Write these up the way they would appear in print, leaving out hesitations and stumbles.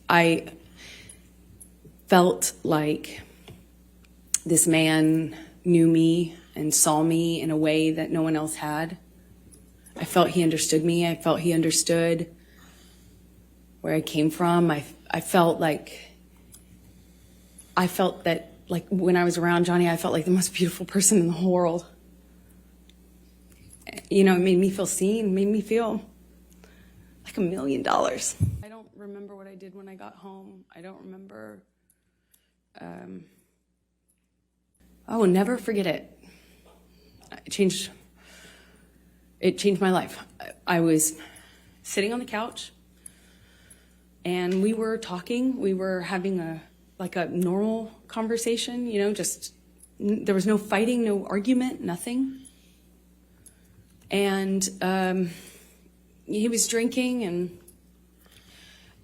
I felt like this man knew me and saw me in a way that no one else had. I felt he understood me. I felt he understood where I came from. I felt that, like, when I was around Johnny, I felt like the most beautiful person in the whole world. You know, it made me feel seen, made me feel like $1 million. I don't remember what I did when I got home. I don't remember. I will never forget it. It changed my life. I was sitting on the couch and we were talking. We were having a normal conversation, you know, just, there was no fighting, no argument, nothing. And he was drinking, and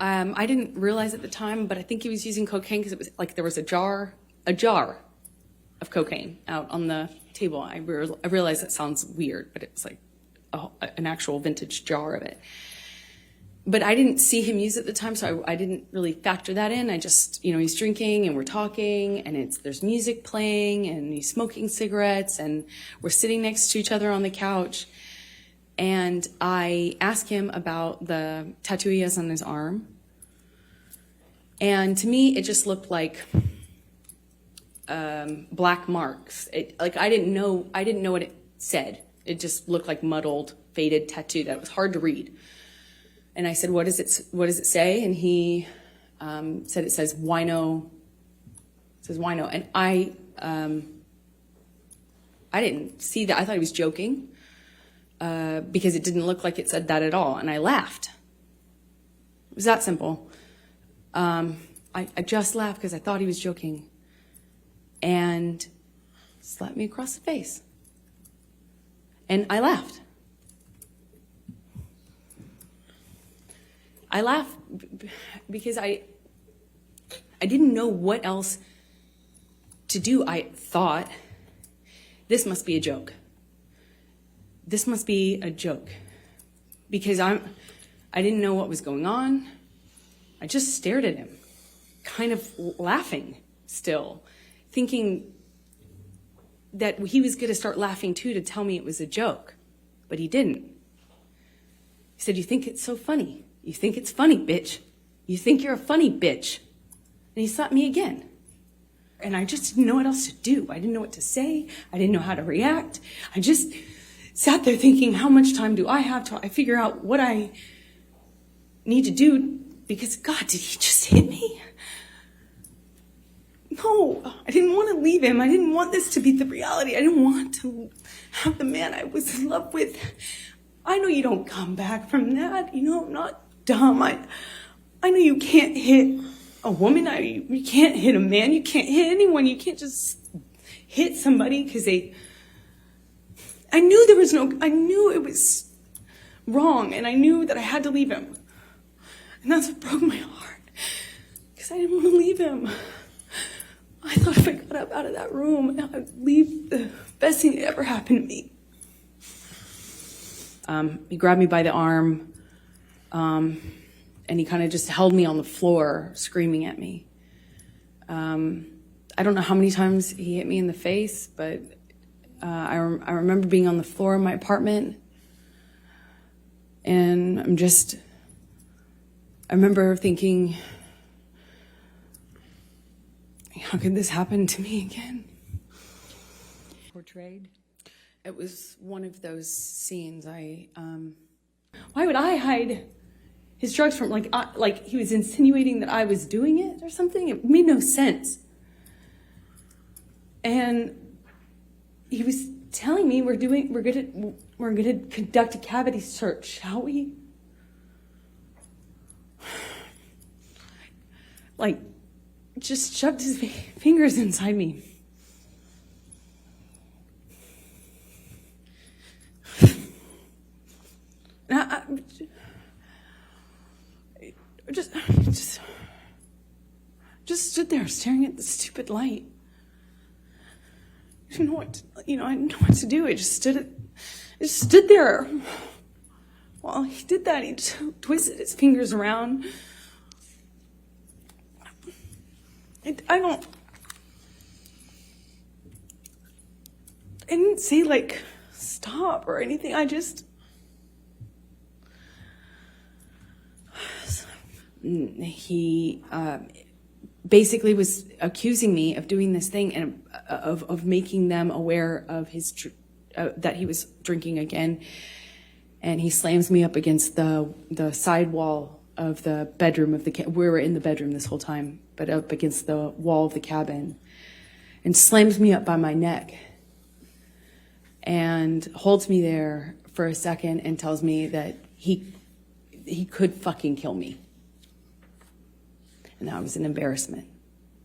I didn't realize at the time, but I think he was using cocaine because it was like there was a jar of cocaine out on the table. I realize that sounds weird, but it was like an actual vintage jar of it. But I didn't see him use it at the time, so I didn't really factor that in. I just, you know, he's drinking and we're talking and there's music playing and he's smoking cigarettes and we're sitting next to each other on the couch. And I asked him about the tattoo he has on his arm. And to me, it just looked like black marks. I didn't know what it said. It just looked like muddled, faded tattoo that was hard to read. And I said, what does it say? And he said, it says wino. It says wino. And I didn't see that. I thought he was joking because it didn't look like it said that at all. And I laughed. It was that simple. I just laughed because I thought he was joking. And slapped me across the face. And I laughed. I laughed because I didn't know what else to do. I thought, this must be a joke. This must be a joke. Because I didn't know what was going on. I just stared at him, kind of laughing still, thinking that he was going to start laughing too to tell me it was a joke. But he didn't. He said, "You think it's so funny? You think it's funny, bitch. You think you're a funny bitch." And he slapped me again. And I just didn't know what else to do. I didn't know what to say. I didn't know how to react. I just sat there thinking, how much time do I have till I figure out what I need to do? Because, God, did he just hit me? No, I didn't want to leave him. I didn't want this to be the reality. I didn't want to have the man I was in love with. I know you don't come back from that. You know, I'm not dumb. I know you can't hit a woman. You can't hit a man. You can't hit anyone. You can't just hit somebody because I knew it was wrong, and I knew that I had to leave him. And that's what broke my heart, because I didn't want to leave him. I thought if I got up out of that room, I'd leave the best thing that ever happened to me. He grabbed me by the arm, and he kind of just held me on the floor, screaming at me. I don't know how many times he hit me in the face, but I remember being on the floor of my apartment, and I remember thinking, how could this happen to me again? Portrayed? It was one of those scenes. Why would I hide his drugs from, like he was insinuating that I was doing it or something? It made no sense. And he was telling me we're gonna conduct a cavity search, shall we? Like, just shoved his fingers inside me. I just stood there staring at the stupid light. I didn't know what to do. I just stood there. While he did that, he twisted his fingers around. I didn't say, like, stop or anything. He basically was accusing me of doing this thing and of making them aware of his that he was drinking again. And he slams me up against the side wall of the bedroom of the we were in the bedroom this whole time, but up against the wall of the cabin, and slams me up by my neck and holds me there for a second and tells me that he could fucking kill me. And that was an embarrassment.